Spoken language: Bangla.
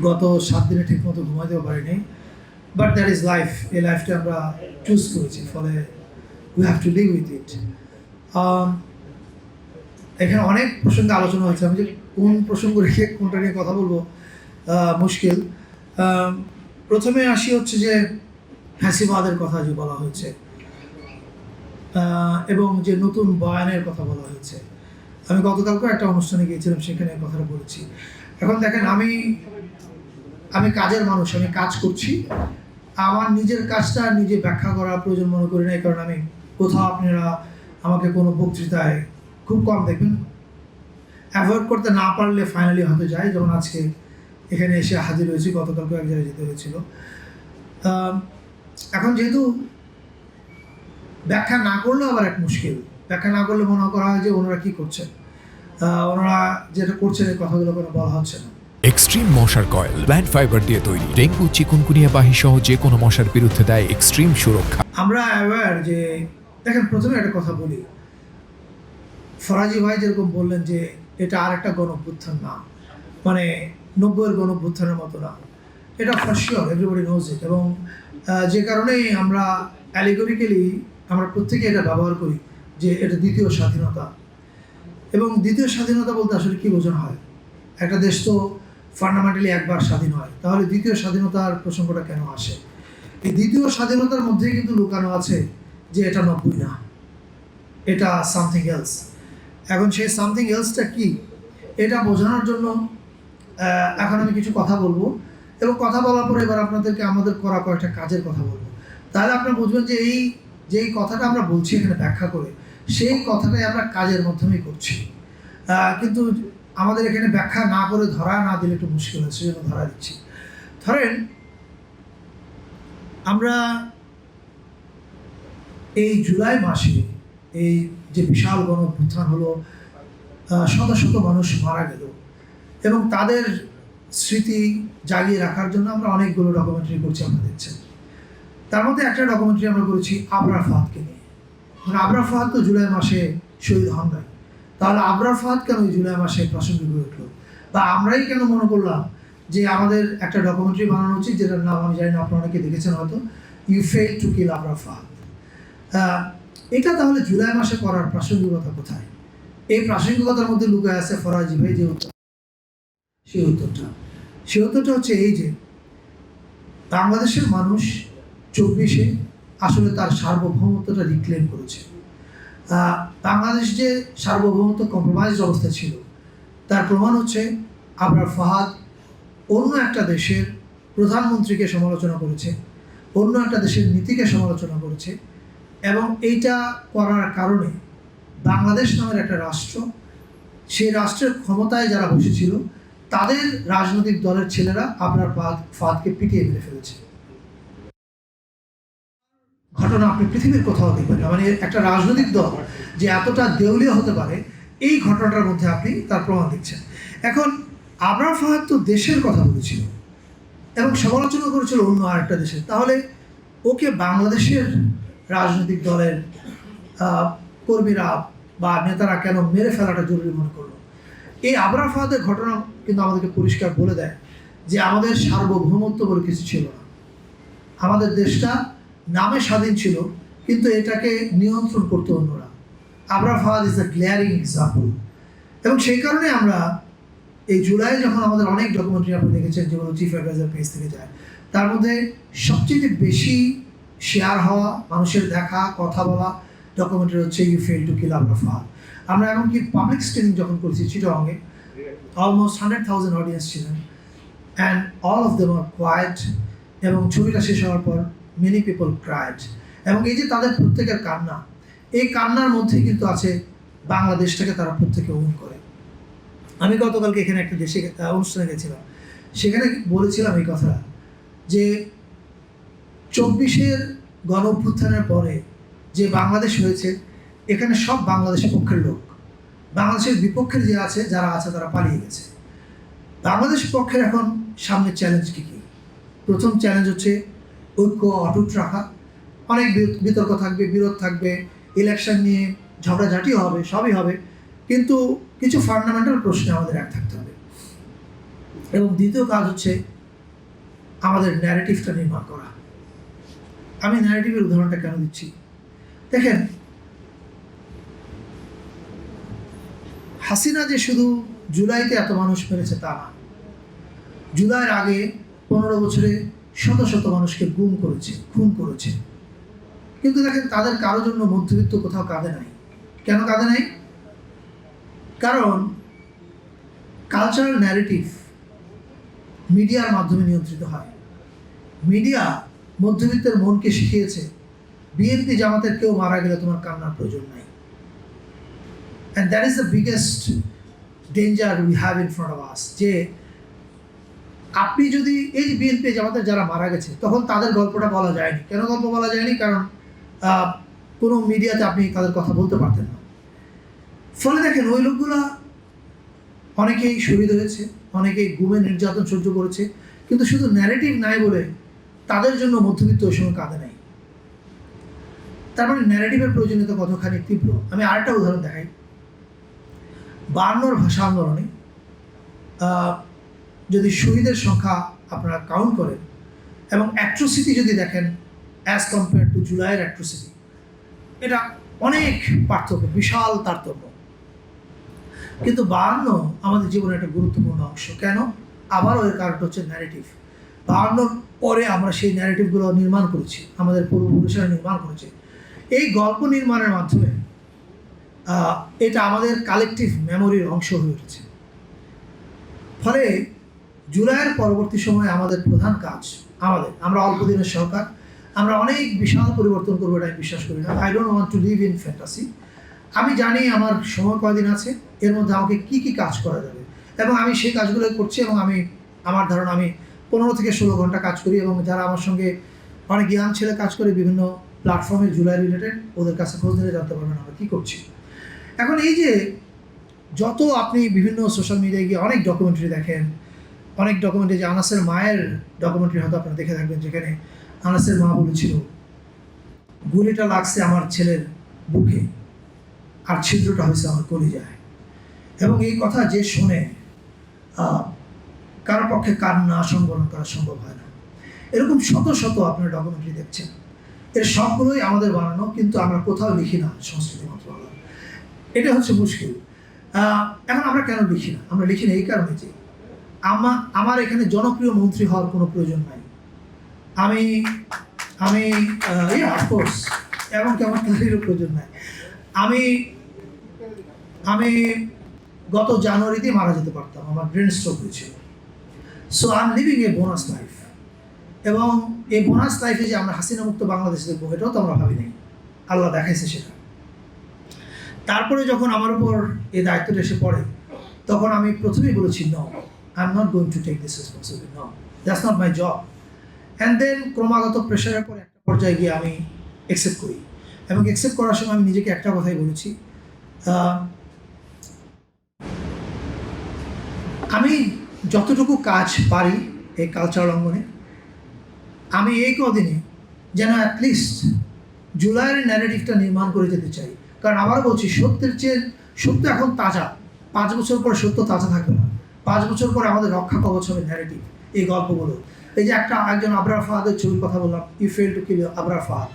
গত 7 দিনে ঠিকমতো ঘুমাতেও পারিনি, বাট দ্যাট ইজ লাইফ। এই লাইফটা আমরা চুজ করেছি, ফলে we have to live with it. এখানে অনেক প্রসঙ্গে আলোচনা হয়েছে, আমি যে কোন প্রসঙ্গ রেখে কোনটা নিয়ে কথা বলবো মুশকিল। প্রথমে আসি হচ্ছে যে ফ্যাসিবাদের কথা যে বলা হয়েছে এবং যে নতুন বয়ানের কথা বলা হয়েছে। আমি গতকালকে একটা অনুষ্ঠানে গিয়েছিলাম, সেখানে কথাটা বলেছি। এখন দেখেন, আমি কাজের মানুষ, আমি কাজ করছি। আমার নিজের কাজটা নিজে ব্যাখ্যা করা প্রয়োজন মনে করি না, এই কারণে আমি কোথাও আপনারা আমাকে কোনো বক্তৃতায় খুব কম দেখবেন। অ্যাভয়েড করতে না পারলে ফাইনালি হয়তো যায়, যেমন আজকে এখানে এসে হাজির হয়েছি, গতকালকে এক জায়গায় যেতে হয়েছিল। এখন যেহেতু ব্যাখ্যা না করলেও আবার এক মুশকিল, ব্যাখ্যা না করলে মনে করা হয় যে ওনারা কী করছেন, ওনারা যেটা করছেন এই কথাগুলো কোনো বলা হচ্ছে না। এক্সট্রিম মশার কয়েল প্ল্যান্ট ফাইবার দিয়ে তৈরি, ডেঙ্গু, চিকুনগুনিয়া বাহি সহ যে কোনো মশার বিরুদ্ধে দেয় এক্সট্রিম সুরক্ষা। আমরা অ্যাওয়্যার যে, দেখেন প্রথমে একটা কথা বলি, ফরাজি ভাই যেরকম বললেন যে এটা আর একটা গণঅভ্যুত্থান না, মানে 90-এর গণঅভ্যুত্থানের মতো না, এটা for sure, everybody knows it. এবং যে কারণেই আমরা অ্যালিগরিক্যালি আমরা প্রত্যেকে এটা ব্যবহার করি যে এটা দ্বিতীয় স্বাধীনতা। এবং দ্বিতীয় স্বাধীনতা বলতে আসলে কী বোঝানো হয়? একটা দেশ তো ফান্ডামেন্টালি একবার স্বাধীন হয়, তাহলে দ্বিতীয় স্বাধীনতার প্রসঙ্গটা কেন আসে? এই দ্বিতীয় স্বাধীনতার মধ্যেই কিন্তু লুকানো আছে যে এটা 90 না, এটা সামথিং এলস। এখন সেই সামথিং এলসটা কি, এটা বোঝানোর জন্য এখন আমি কিছু কথা বলবো, এবং কথা বলার পর এবার আপনাদেরকে আমাদের করা কয়েকটা কাজের কথা বলবো। তাহলে আপনারা বুঝবেন যে যেই কথাটা আমরা বলছি এখানে ব্যাখ্যা করে, সেই কথাটাই আমরা কাজের মাধ্যমেই করছি। কিন্তু আমাদের এখানে ব্যাখ্যা না করে ধরা না দিলে একটু মুশকিল হচ্ছে, সেজন্য ধরা দিচ্ছি। ধরেন আমরা এই জুলাই মাসে এই যে বিশাল গণঅভ্যুত্থান হলো, শত শত মানুষ মারা গেল, এবং তাদের স্মৃতি জাগিয়ে রাখার জন্য আমরা অনেকগুলো ডকুমেন্টারি করছি, আমরা দেখছেন। তার মধ্যে একটা ডকুমেন্টারি আমরা করেছি আবরার ফাহাদকে নিয়ে। মানে আবরার ফাহাদ তো জুলাই মাসে শহীদ হন নাই, তাহলে আবরার ফাহাদ কেন ওই জুলাই মাসে প্রাসঙ্গিক হয়ে উঠলো? বা আমরাই কেন মনে করলাম যে আমাদের একটা ডকুমেন্টারি বানানো উচিত, যেটার নাম আমি জানি না, আপনারা অনেকে দেখেছেন হয়তো, you fail to kill Abrar Fahad. এটা তাহলে জুলাই মাসে করার প্রাসঙ্গিকতা কোথায়? এই প্রাসঙ্গিকতার মধ্যে লুকায় আছে ফরাজি ভাই যে উত্তর, সেই উত্তরটা হচ্ছে এই যে বাংলাদেশের মানুষ 24-এ আসলে তার সার্বভৌমত্বটা রিক্লেম করেছে। বাংলাদেশ যে সার্বভৌমত্ব কম্প্রোমাইজড অবস্থা ছিল, তার প্রমাণ হচ্ছে আবরার ফাহাদ অন্য একটা দেশের প্রধানমন্ত্রীকে সমালোচনা করেছে, অন্য একটা দেশের নীতিকে সমালোচনা করেছে, এবং এইটা করার কারণে বাংলাদেশ নামের একটা রাষ্ট্র, সেই রাষ্ট্রের ক্ষমতায় যারা বসেছিল তাদের রাজনৈতিক দলের ছেলেরা আবরার ফাহাদকে পিটিয়ে মেরে ফেলেছে। ঘটনা আপনি পৃথিবীর কোথাও দেখবেন না, মানে একটা রাজনৈতিক দল যে এতটা দেউলিয়া হতে পারে, এই ঘটনাটার মধ্যে আপনি তার প্রমাণ দিচ্ছেন। এখন আবরার ফাহাদ তো দেশের কথা বলেছিল এবং সমালোচনা করেছিল অন্য আরেকটা দেশের, তাহলে ওকে বাংলাদেশের রাজনৈতিক দলের কর্মীরা বা নেতারা কেন মেরে ফেলাটা জরুরি মনে করলো? এই আবরার ফাহাদের ঘটনা কিন্তু আমাদেরকে পরিষ্কার বলে দেয় যে আমাদের সার্বভৌমত্ব বলে কিছু ছিল না। আমাদের দেশটা নামে স্বাধীন ছিল, কিন্তু এটাকে নিয়ন্ত্রণ করতো অন্যরা। Abrar Fahad is the glaring example. এবং সেই কারণে আমরা এই জুলাই যখন আমাদের অনেক ডকুমেন্টারি আপনি দেখেছেন যেগুলো চিফ অ্যাডভাইজার পেজ থেকে যায়, তার মধ্যে সবচেয়ে বেশি শেয়ার হওয়া, মানুষের দেখা, কথা বলা ডকুমেন্টারি হচ্ছে you fail to kill Abrar Fahad. আমরা এমনকি পাবলিক স্ক্রিনিং যখন করেছি চিটাগংয়ে, অলমোস্ট 100,000 অডিয়েন্স ছিলেন, and all of them are quiet, এবং ছবিটা শেষ হওয়ার পর মেনি পিপল ক্রাইড। এবং এই যে তাদের প্রত্যেকের কান্না, এই কান্নার মধ্যে কিন্তু আছে বাংলাদেশটাকে তারা প্রত্যেকে ওন করে। আমি গতকালকে এখানে একটা দেশে অনুষ্ঠানে গেছিলাম, সেখানে বলেছিলাম এই কথা যে 24-এর গণঅভ্যুত্থানের পরে যে বাংলাদেশ হয়েছে, এখানে সব বাংলাদেশের পক্ষের লোক, বাংলাদেশের বিপক্ষের যে আছে যারা আছে তারা পালিয়ে গেছে। বাংলাদেশ পক্ষের এখন সামনে চ্যালেঞ্জ কী? প্রথম চ্যালেঞ্জ হচ্ছে ঐক্য অটুট রাখা। অনেক বিতর্ক থাকবে, বিরোধ থাকবে, ইলেকশন নিয়ে ঝগড়াঝাটিও হবে, সবই হবে, কিন্তু কিছু ফান্ডামেন্টাল প্রশ্নে আমাদের এক থাকতে হবে। এবং দ্বিতীয় কাজ হচ্ছে আমাদের ন্যারেটিভটা নির্মাণ করা। আমি ন্যারেটিভের উদাহরণটা কেন দিচ্ছি, দেখেন হাসিনা যে শুধু জুলাইতে এত মানুষ মেরেছে তা না, জুলাইয়ের আগে 15 বছরে শত শত মানুষকে গুম করেছে, খুন করেছে। কিন্তু দেখেন তাদের কারোর জন্য মধ্যবিত্ত কোথাও কাঁদে নাই। কেন কাঁদে নাই? কারণ কালচারাল ন্যারেটিভ মিডিয়ার মাধ্যমে নিয়ন্ত্রিত হয়। মিডিয়া মধ্যবিত্তের মনকে শিখিয়েছে বিএনপি জামাতের কেউ মারা গেলে তোমার কান্নার প্রয়োজন নাই। And that is the biggest danger we have in front of us. যে আপনি যদি এই যে বিএনপি জামাতের যারা মারা গেছে, তখন তাদের গল্পটা বলা যায়নি। কেন গল্প বলা যায়নি? কারণ কোনো মিডিয়াতে আপনি তাদের কথা বলতে পারতেন না। ফলে দেখেন ওই লোকগুলা অনেকেই শহীদ হয়েছে, অনেকেই গুমের নির্যাতন সহ্য করেছে, কিন্তু শুধু ন্যারেটিভ নাই বলে তাদের জন্য মধ্যবিত্ত ওই সময় কাঁদে নাই। তার মানে ন্যারেটিভের প্রয়োজনীয়তা কতখানি তীব্র। আমি আরেকটা উদাহরণ দেখাই। 52 ভাষা আন্দোলনে যদি শহীদের সংখ্যা আপনারা কাউন্ট করেন এবং অ্যাট্রোসিটি যদি দেখেন অ্যাজ কম্পেয়ার টু জুলাইয়ের অ্যাট্রোসিটি, এটা অনেক পার্থক্য, বিশাল তারতম্য। কিন্তু 52 আমাদের জীবনের একটা গুরুত্বপূর্ণ অংশ। কেন? আবারও এর কারণটা হচ্ছে ন্যারেটিভ। 52 পরে আমরা সেই ন্যারেটিভগুলো নির্মাণ করেছি, আমাদের পূর্বপুরুষেরা নির্মাণ করেছে। এই গল্প নির্মাণের মাধ্যমে এটা আমাদের কালেকটিভ মেমোরির অংশ হয়ে উঠেছে। ফলে জুলাইয়ের পরবর্তী সময়ে আমাদের প্রধান কাজ, আমরা অল্প দিনের সরকার, আমরা অনেক বিশাল পরিবর্তন করবো এটা আমি বিশ্বাস করি না। I don't want to live in fantasy. আমি জানি আমার সময় কয়দিন আছে, এর মধ্যে আমাকে কী কী কাজ করা যাবে, এবং আমি সেই কাজগুলো করছি। এবং আমার ধারণা আমি 15 থেকে 16 ঘন্টা কাজ করি, এবং যারা আমার সঙ্গে অনেক ইয়াং ছেলে কাজ করে বিভিন্ন প্ল্যাটফর্মে জুলাই রিলেটেড, ওদের কাছে খোঁজ নিলে জানতে পারবেন আমরা কী করছি। এখন এই যে যত আপনি বিভিন্ন সোশ্যাল মিডিয়ায় গিয়ে অনেক ডকুমেন্টারি দেখেন, অনেক ডকুমেন্টারি, যে আনাসের মায়ের ডকুমেন্টারি হয়তো আপনারা দেখে থাকবেন, যেখানে আনাসের মা বলেছিল গুলিটা লাগছে আমার ছেলের বুকে আর ছিদ্রটা হয়েছে আমার কলিজায়। এবং এই কথা যে শোনে কারো পক্ষে কান্না সংবরণ করা সম্ভব হয় না। এরকম শত শত আপনার ডকুমেন্টারি দেখছেন, এর সবগুলোই আমাদের বানানো, কিন্তু আমরা কোথাও লিখি না সংস্কৃতি মন্ত্রণালয়। এটা হচ্ছে মুশকিল। এখন আমরা কেন লিখি না? আমরা লিখি না এই কারণে যে আমার এখানে জনপ্রিয় মন্ত্রী হওয়ার কোনো প্রয়োজন নাই। আমি অফকোর্স এমনকি আমার ক্যারিয়ারের প্রয়োজন নাই। আমি গত জানুয়ারিতে মারা যেতে পারতাম, আমার ব্রেন স্ট্রোক হয়েছিল। So I am living A bonus life. এবং এই বোনাস লাইফে যে আমরা হাসিনা মুক্ত বাংলাদেশ দেখবো, এটাও তো আমরা ভাবি নাই, আল্লাহ দেখাইছে সেটা। তারপরে যখন আমার উপর এই দায়িত্বটা এসে পড়ে, তখন আমি প্রথমেই বলেছি no, I am not going to take this responsibility, no, that's not my job. And then ক্রমাগত প্রেশারের পর একটা পর্যায়ে গিয়ে আমি অ্যাকসেপ্ট করি। এবং অ্যাকসেপ্ট করার সময় আমি নিজেকে একটা কথাই বলেছি, আমি যতটুকু কাজ পারি এই কালচারাল অঙ্গনে, আমি এই কদিনে যেন অ্যাটলিস্ট জুলাইয়ের ন্যারেটিভটা নির্মাণ করে যেতে চাই। কারণ আবার বলছি, সত্যের চেয়ে সত্য এখন তাজা। 5 বছর পরে সত্য তাজা থাকবে না। 5 বছর পরে আমাদের রক্ষা কবচ হবে ন্যারেটিভ, এই গল্পগুলো। এই যে একজন আবরার ফাহাদের ছবির কথা বললাম, you fail to kill Abrar Fahad,